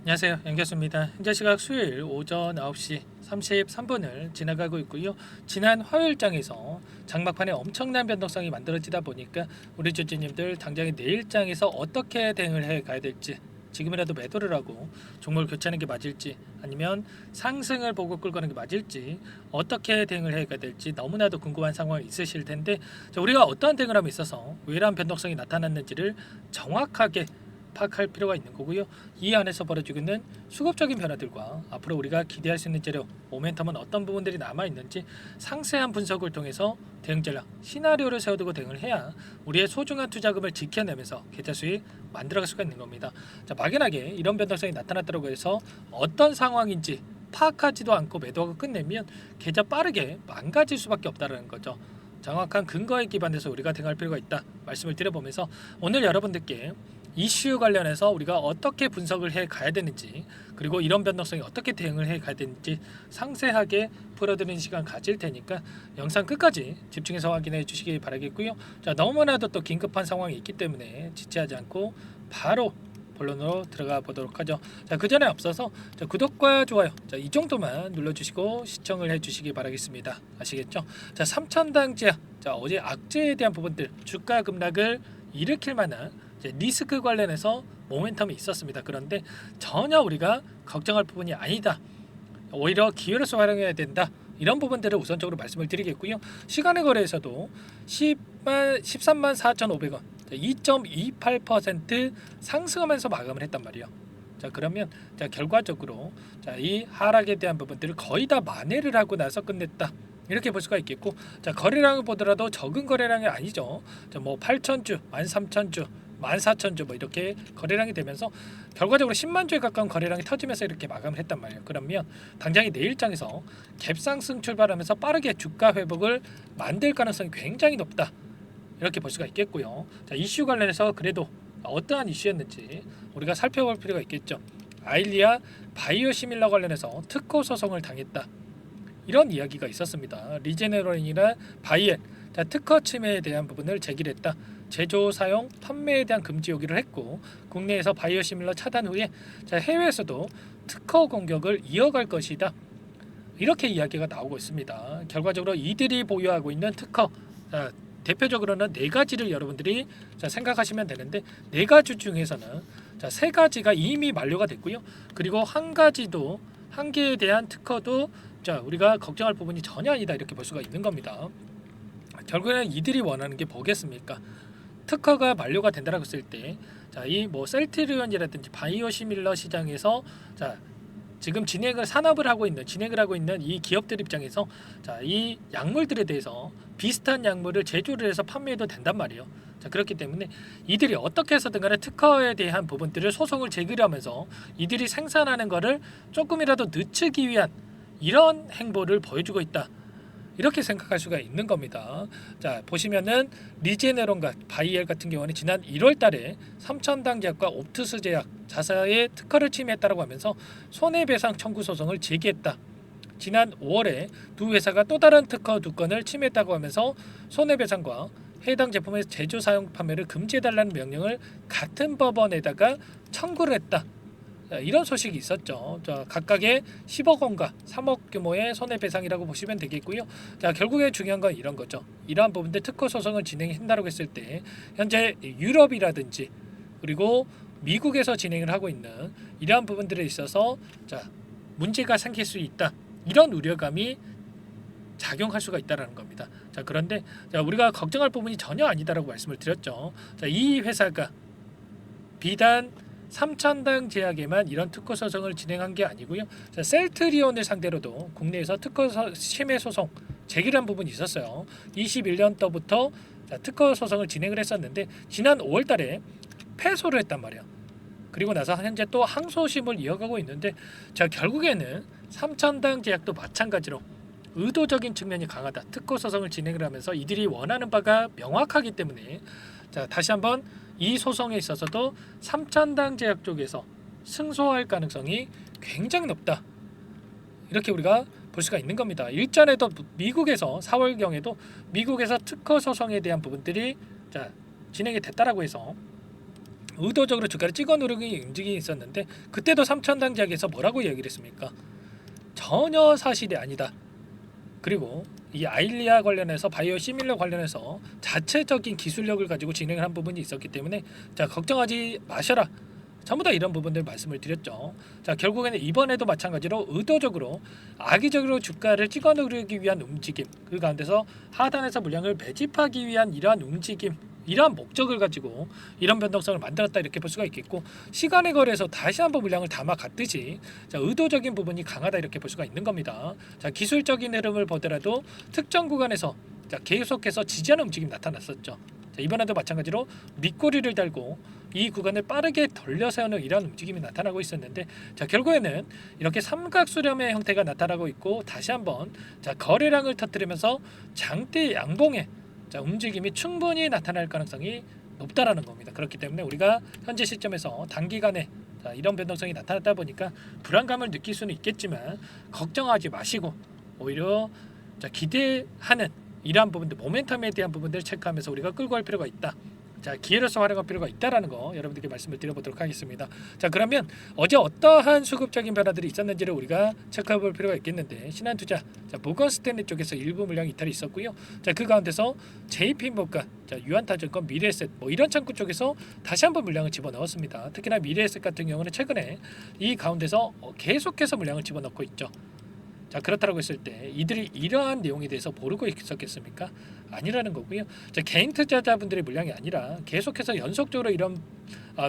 안녕하세요. 연교수입니다. 현재 시각 수요일 오전 9시 33분을 지나가고 있고요. 지난 화요일장에서 장막판에 엄청난 변동성이 만들어지다 보니까 우리 주주님들 당장에 내일장에서 어떻게 대응을 해 가야 될지, 지금이라도 매도를 하고 종목을 교체하는 게 맞을지, 아니면 상승을 보고 끌고 가는 게 맞을지, 어떻게 대응을 해 가야 될지 너무나도 궁금한 상황이 있으실 텐데, 자, 우리가 어떠한 대응을 함에 있어서 왜 이러한 변동성이 나타났는지를 정확하게 파악할 필요가 있는 거고요. 이 안에서 벌어지고 있는 수급적인 변화들과 앞으로 우리가 기대할 수 있는 재료, 모멘텀은 어떤 부분들이 남아 있는지 상세한 분석을 통해서 대응 전략, 시나리오를 세워두고 대응을 해야 우리의 소중한 투자금을 지켜내면서 계좌 수익 만들어갈 수가 있는 겁니다. 자, 막연하게 이런 변동성이 나타났다고 해서 어떤 상황인지 파악하지도 않고 매도하고 끝내면 계좌 빠르게 망가질 수밖에 없다는 거죠. 정확한 근거에 기반해서 우리가 대응할 필요가 있다 말씀을 드려보면서, 오늘 여러분들께 이슈 관련해서 우리가 어떻게 분석을 해 가야 되는지, 그리고 이런 변동성이 어떻게 대응을 해 가야 되는지 상세하게 풀어드리는 시간 가질 테니까 영상 끝까지 집중해서 확인해 주시기 바라겠고요. 자, 너무나도 또 긴급한 상황이 있기 때문에 지체하지 않고 바로 본론으로 들어가 보도록 하죠. 자, 그 전에 앞서서 구독과 좋아요, 이 정도만 눌러주시고 시청을 해주시기 바라겠습니다. 아시겠죠? 자, 3천당 제약, 어제 악재에 대한 부분들, 주가 급락을 일으킬 만한 리스크 관련해서 모멘텀이 있었습니다. 그런데 전혀 우리가 걱정할 부분이 아니다, 오히려 기회로서 활용해야 된다, 이런 부분들을 우선적으로 말씀을 드리겠고요. 시간의 거래에서도 13만 4,500원, 2.28% 상승하면서 마감을 했단 말이에요. 자, 그러면 결과적으로 이 하락에 대한 부분들을 거의 다 만회를 하고 나서 끝냈다, 이렇게 볼 수가 있겠고, 거래량을 보더라도 적은 거래량이 아니죠. 뭐 8,000주, 13,000주, 14,000주 뭐 이렇게 거래량이 되면서 결과적으로 10만 주에 가까운 거래량이 터지면서 이렇게 마감을 했단 말이에요. 그러면 당장이 내일장에서 갭상승 출발하면서 빠르게 주가 회복을 만들 가능성이 굉장히 높다, 이렇게 볼 수가 있겠고요. 자, 이슈 관련해서 그래도 어떠한 이슈였는지 우리가 살펴볼 필요가 있겠죠. 아일리아 바이오시밀러 관련해서 특허 소송을 당했다, 이런 이야기가 있었습니다. 리제네론이나 바이엘, 특허 침해에 대한 부분을 제기를 했다. 제조, 사용, 판매에 대한 금지 요구를 했고, 국내에서 바이오시밀러 차단 후에 해외에서도 특허 공격을 이어갈 것이다, 이렇게 이야기가 나오고 있습니다. 결과적으로 이들이 보유하고 있는 특허, 대표적으로는 네 가지를 여러분들이 생각하시면 되는데, 네 가지 중에서는 세 가지가 이미 만료가 됐고요. 그리고 한 개에 대한 특허도 우리가 걱정할 부분이 전혀 아니다, 이렇게 볼 수가 있는 겁니다. 결국에는 이들이 원하는 게 뭐겠습니까? 특허가 만료가 된다라고 했을 때, 이 뭐 셀트리온이라든지 바이오시밀러 시장에서 지금 진행을 하고 있는 이 기업들 입장에서 이 약물들에 대해서 비슷한 약물을 제조를 해서 판매해도 된단 말이에요. 그렇기 때문에 이들이 어떻게 해서든 간에 특허에 대한 부분들을 소송을 제기를 하면서 이들이 생산하는 거를 조금이라도 늦추기 위한 이런 행보를 보여주고 있다, 이렇게 생각할 수가 있는 겁니다. 자, 보시면은 리제네론과 바이엘 같은 경우는 지난 1월 달에 삼천당 제약과 옵투스 제약 자사의 특허를 침해했다고 하면서 손해배상 청구 소송을 제기했다. 지난 5월에 두 회사가 또 다른 특허 2건을 침해했다고 하면서 손해배상과 해당 제품의 제조 사용 판매를 금지해달라는 명령을 같은 법원에다가 청구를 했다, 이런 소식이 있었죠. 각각의 10억 원과 3억 규모의 손해배상이라고 보시면 되겠고요. 결국에 중요한 건 이런 거죠. 이러한 부분들 특허 소송을 진행한다고 했을 때 현재 유럽이라든지 그리고 미국에서 진행을 하고 있는 이러한 부분들에 있어서 문제가 생길 수 있다, 이런 우려감이 작용할 수가 있다는 겁니다. 그런데 우리가 걱정할 부분이 전혀 아니다라고 말씀을 드렸죠. 이 회사가 비단 삼천당 제약에만 이런 특허 소송을 진행한 게 아니고요. 셀트리온을 상대로도 국내에서 특허 침해 소송 제기한 부분이 있었어요. 21년도부터 특허 소송을 진행을 했었는데 지난 5월달에 패소를 했단 말이에요. 그리고 나서 현재 또 항소심을 이어가고 있는데, 결국에는 삼천당 제약도 마찬가지로 의도적인 측면이 강하다, 특허 소송을 진행을 하면서 이들이 원하는 바가 명확하기 때문에 다시 한번 이 소송에 있어서도 삼천당 제약 쪽에서 승소할 가능성이 굉장히 높다, 이렇게 우리가 볼 수가 있는 겁니다. 일전에도 미국에서 4월경에도 미국에서 특허 소송에 대한 부분들이 진행이 됐다라고 해서 의도적으로 주가를 찍어 누르기 움직임이 있었는데 그때도 3,000당 지역에서 뭐라고 얘기를 했습니까? 전혀 사실이 아니다. 그리고 이 아일리아 관련해서 바이오 시밀러 관련해서 자체적인 기술력을 가지고 진행을 한 부분이 있었기 때문에 자 걱정하지 마셔라. 전부 다 이런 부분들 말씀을 드렸죠. 자 결국에는 이번에도 마찬가지로 의도적으로 악의적으로 주가를 찍어 누르기 위한 움직임, 그 가운데서 하단에서 물량을 매집하기 위한 이러한 움직임, 이러한 목적을 가지고 이런 변동성을 만들었다 이렇게 볼 수가 있겠고, 시간의 거래에서 다시 한번 물량을 담아갔듯이 자 의도적인 부분이 강하다 이렇게 볼 수가 있는 겁니다. 자 기술적인 흐름을 보더라도 특정 구간에서 자 계속해서 지지하는 움직임이 나타났었죠. 자, 이번에도 마찬가지로 밑꼬리를 달고 이 구간을 빠르게 돌려 세우는 이런 움직임이 나타나고 있었는데, 자 결국에는 이렇게 삼각수렴의 형태가 나타나고 있고 다시 한번 자 거래량을 터뜨리면서 장대 양봉의 자 움직임이 충분히 나타날 가능성이 높다라는 겁니다. 그렇기 때문에 우리가 현재 시점에서 단기간에 자 이런 변동성이 나타났다 보니까 불안감을 느낄 수는 있겠지만 걱정하지 마시고 오히려 자 기대하는 이러한 부분들, 모멘텀에 대한 부분들을 체크하면서 우리가 끌고 갈 필요가 있다. 자 기회로서 활용할 필요가 있다라는 거 여러분들께 말씀을 드려보도록 하겠습니다. 자 그러면 어제 어떠한 수급적인 변화들이 있었는지를 우리가 체크해볼 필요가 있겠는데, 신한투자 자 모건 스탠리 쪽에서 일부 물량 이탈이 있었고요. 자 그 가운데서 JP모건, 자 유한타증권, 미래에셋 뭐 이런 창구 쪽에서 다시 한번 물량을 집어넣었습니다. 특히나 미래에셋 같은 경우는 최근에 이 가운데서 계속해서 물량을 집어넣고 있죠. 자 그렇다고 했을 때 이들이 이러한 내용에 대해서 모르고 있었겠습니까? 아니라는 거고요. 자 개인 투자자분들의 물량이 아니라 계속해서 연속적으로 이런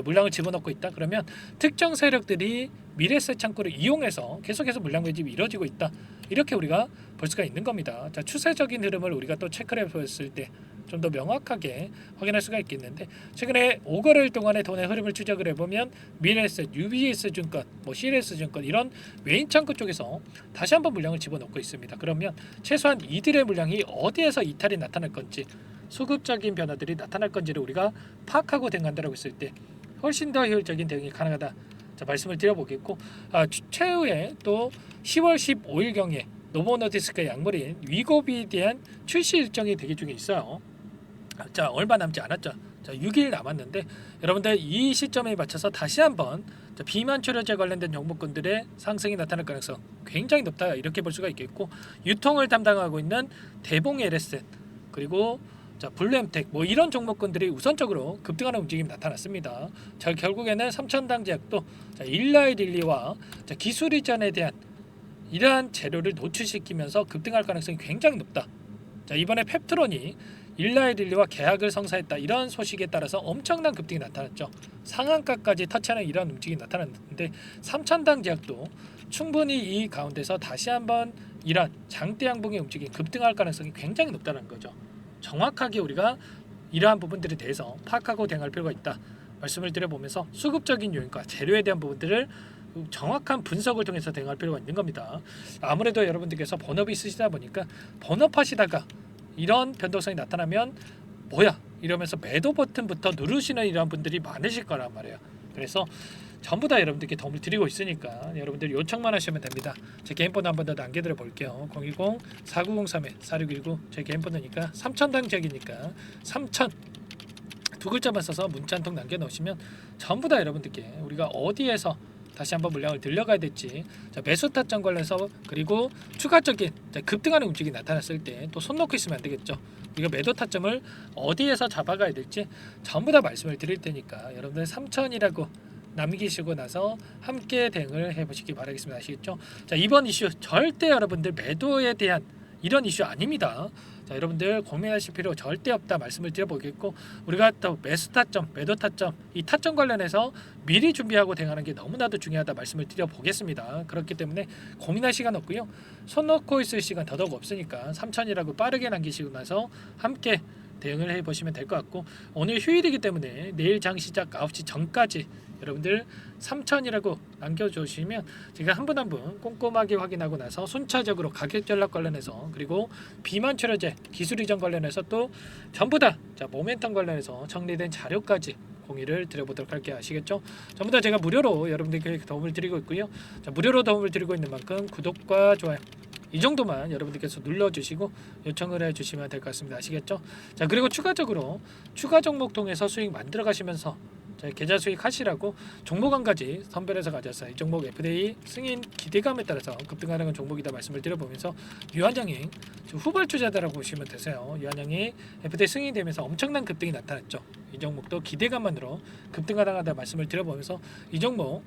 물량을 집어넣고 있다. 그러면 특정 세력들이 미래세 창구를 이용해서 계속해서 물량 매집이 이루어지고 있다. 이렇게 우리가 볼 수가 있는 겁니다. 자 추세적인 흐름을 우리가 또 체크를 해봤을 때 좀 더 명확하게 확인할 수가 있겠는데, 최근에 5거래일 동안의 돈의 흐름을 추적을 해보면 미래에셋, UBS 증권, 뭐 CLS 증권 이런 외인 창구 쪽에서 다시 한번 물량을 집어넣고 있습니다. 그러면 최소한 이들의 물량이 어디에서 이탈이 나타날 건지, 수급적인 변화들이 나타날 건지를 우리가 파악하고 대응한다고 했을 때 훨씬 더 효율적인 대응이 가능하다. 자 말씀을 드려보겠고, 최후에 또 10월 15일경에 노보노디스크의 약물인 위고비에 대한 출시 일정이 대기 중에 있어요. 자 얼마 남지 않았죠. 자 6일 남았는데 여러분들 이 시점에 맞춰서 다시 한번 비만 치료제 관련된 종목군들의 상승이 나타날 가능성 굉장히 높다 이렇게 볼 수가 있겠고, 유통을 담당하고 있는 대봉 LS 그리고 자 블루엠텍 뭐 이런 종목군들이 우선적으로 급등하는 움직임이 나타났습니다. 자 결국에는 3,000당 제약도 자 일라이 릴리와 자 기술 이전에 대한 이러한 재료를 노출시키면서 급등할 가능성이 굉장히 높다. 자 이번에 펩트론이 일라이 릴리와 계약을 성사했다, 이런 소식에 따라서 엄청난 급등이 나타났죠. 상한가까지 터치하는 이런 움직임이 나타났는데 3,000당 제약도 충분히 이 가운데서 다시 한번 이러한 장대 양봉의 움직임이 급등할 가능성이 굉장히 높다는 거죠. 정확하게 우리가 이러한 부분들에 대해서 파악하고 대응할 필요가 있다 말씀을 드려보면서 수급적인 요인과 재료에 대한 부분들을 정확한 분석을 통해서 대응할 필요가 있는 겁니다. 아무래도 여러분들께서 본업이 있으시다 보니까 본업하시다가 이런 변동성이 나타나면 뭐야 이러면서 매도 버튼부터 누르시는 이런 분들이 많으실 거란 말이에요. 그래서 전부 다 여러분들께 도움을 드리고 있으니까 여러분들 요청만 하시면 됩니다. 제 개인 번호 한 번 더 남겨드려 볼게요. 010-4903-4619 제 개인 번호니까 3,000당 지역이니까 3,000 두 글자만 써서 문자 한 통 남겨놓으시면 전부 다 여러분들께 우리가 어디에서 다시 한번 물량을 들려가야 될지, 자 매수 타점 관련해서 그리고 추가적인 자 급등하는 움직임이 나타났을 때 또 손 놓고 있으면 안 되겠죠. 우리가 매도 타점을 어디에서 잡아가야 될지 전부 다 말씀을 드릴 테니까 여러분들 3,000이라고 남기시고 나서 함께 대응을 해보시기 바라겠습니다. 아시겠죠? 자 이번 이슈 절대 여러분들 매도에 대한 이런 이슈 아닙니다. 자 여러분들 고민하실 필요 절대 없다 말씀을 드려보겠고, 우리가 또 매수 타점, 매도 타점 이 타점 관련해서 미리 준비하고 대응하는 게 너무나도 중요하다 말씀을 드려보겠습니다. 그렇기 때문에 고민할 시간 없고요. 손 놓고 있을 시간 더더욱 없으니까 3,000이라고 빠르게 남기시고 나서 함께 대응을 해보시면 될 것 같고, 오늘 휴일이기 때문에 내일 장 시작 9시 전까지 여러분들 3,000이라고 남겨주시면 제가 한 분 한 분 꼼꼼하게 확인하고 나서 순차적으로 가격 전략 관련해서 그리고 비만 치료제 기술 이전 관련해서 또 전부 다 자 모멘텀 관련해서 정리된 자료까지 공유를 드려보도록 할게요. 아시겠죠? 전부 다 제가 무료로 여러분들께 도움을 드리고 있고요. 자 무료로 도움을 드리고 있는 만큼 구독과 좋아요 이 정도만 여러분들께서 눌러주시고 요청을 해주시면 될 것 같습니다. 아시겠죠? 자 그리고 추가적으로 추가 종목 통해서 수익 만들어 가시면서 자, 계좌 수익 하시라고 종목 한 가지 선별해서 가져왔어요. 이 종목 FDA 승인 기대감에 따라서 급등하는 종목이다 말씀을 드려보면서 유한양이 후발주자다라고 보시면 되세요. 유한양이 FDA 승인되면서 엄청난 급등이 나타났죠. 이 종목도 기대감만으로 급등하다 말씀을 드려보면서 이 종목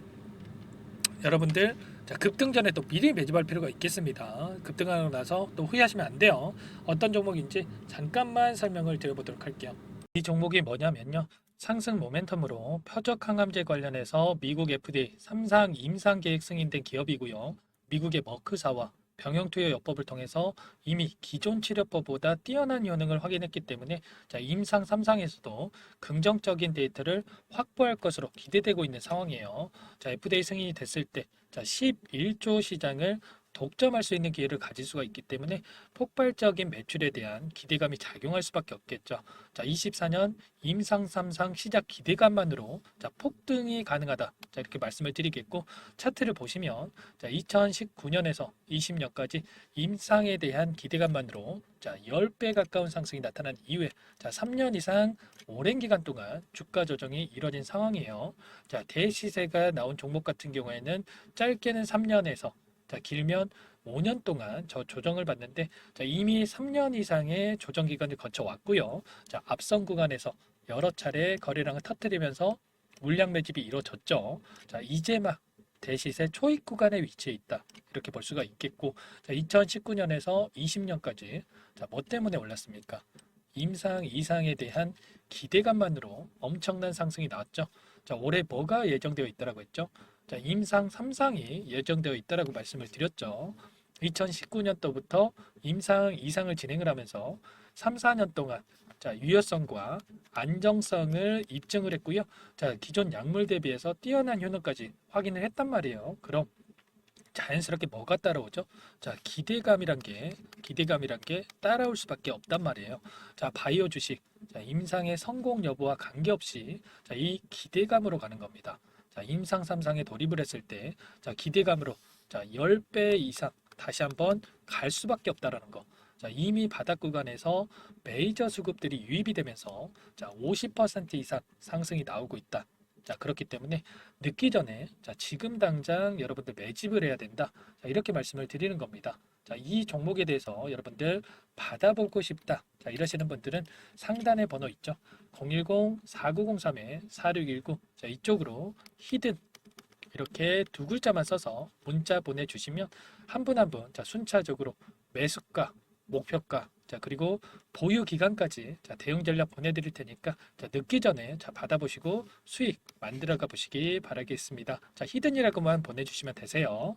여러분들 자, 급등 전에 또 미리 매집할 필요가 있겠습니다. 급등하고 나서 또 후회하시면 안 돼요. 어떤 종목인지 잠깐만 설명을 드려보도록 할게요. 이 종목이 뭐냐면요. 상승 모멘텀으로 표적 항암제 관련해서 미국 FDA 3상 임상 계획 승인된 기업이고요. 미국의 머크사와 병용투여요법을 통해서 이미 기존 치료법보다 뛰어난 효능을 확인했기 때문에 자, 임상 3상에서도 긍정적인 데이터를 확보할 것으로 기대되고 있는 상황이에요. 자, FDA 승인이 됐을 때 자, 11조 시장을 독점할 수 있는 기회를 가질 수가 있기 때문에 폭발적인 매출에 대한 기대감이 작용할 수밖에 없겠죠. 자, 24년 임상 3상 시작 기대감만으로 자, 폭등이 가능하다. 자, 이렇게 말씀을 드리겠고 차트를 보시면 자, 2019년에서 20년까지 임상에 대한 기대감만으로 자, 10배 가까운 상승이 나타난 이후에 자, 3년 이상 오랜 기간 동안 주가 조정이 이뤄진 상황이에요. 자, 대시세가 나온 종목 같은 경우에는 짧게는 3년에서 자, 길면 5년 동안 저 조정을 받는데 자, 이미 3년 이상의 조정 기간을 거쳐 왔고요. 자, 앞선 구간에서 여러 차례 거래량을 터뜨리면서 물량 매집이 이루어졌죠. 자, 이제 막 대시세 초입 구간에 위치해 있다. 이렇게 볼 수가 있겠고, 자, 2019년에서 20년까지 자, 뭐 때문에 올랐습니까? 임상 이상에 대한 기대감만으로 엄청난 상승이 나왔죠. 자, 올해 뭐가 예정되어 있다라고 했죠? 자, 임상 3상이 예정되어 있다라고 말씀을 드렸죠. 2019년도부터 임상 2상을 진행을 하면서 3, 4년 동안 자, 유효성과 안정성을 입증을 했고요. 자, 기존 약물 대비해서 뛰어난 효능까지 확인을 했단 말이에요. 그럼 자연스럽게 뭐가 따라오죠? 자, 기대감이란 게 따라올 수밖에 없단 말이에요. 자, 바이오 주식, 자, 임상의 성공 여부와 관계없이 자, 이 기대감으로 가는 겁니다. 자, 임상 3상에 돌입을 했을 때 자, 기대감으로 자, 10배 이상 다시 한번 갈 수밖에 없다라는 거. 자, 이미 바닥 구간에서 메이저 수급들이 유입이 되면서 자, 50% 이상 상승이 나오고 있다. 자, 그렇기 때문에 늦기 전에 자, 지금 당장 여러분들 매집을 해야 된다. 자, 이렇게 말씀을 드리는 겁니다. 자, 이 종목에 대해서 여러분들 받아보고 싶다. 자, 이러시는 분들은 상단에 번호 있죠. 010-4903-4619. 자, 이쪽으로 히든 이렇게 두 글자만 써서 문자 보내주시면 한 분 한 분 자, 순차적으로 매수가, 목표가, 자, 그리고 보유 기간까지 자, 대응 전략 보내드릴 테니까 자, 늦기 전에 자, 받아보시고 수익 만들어가 보시기 바라겠습니다. 자, 히든이라고만 보내주시면 되세요.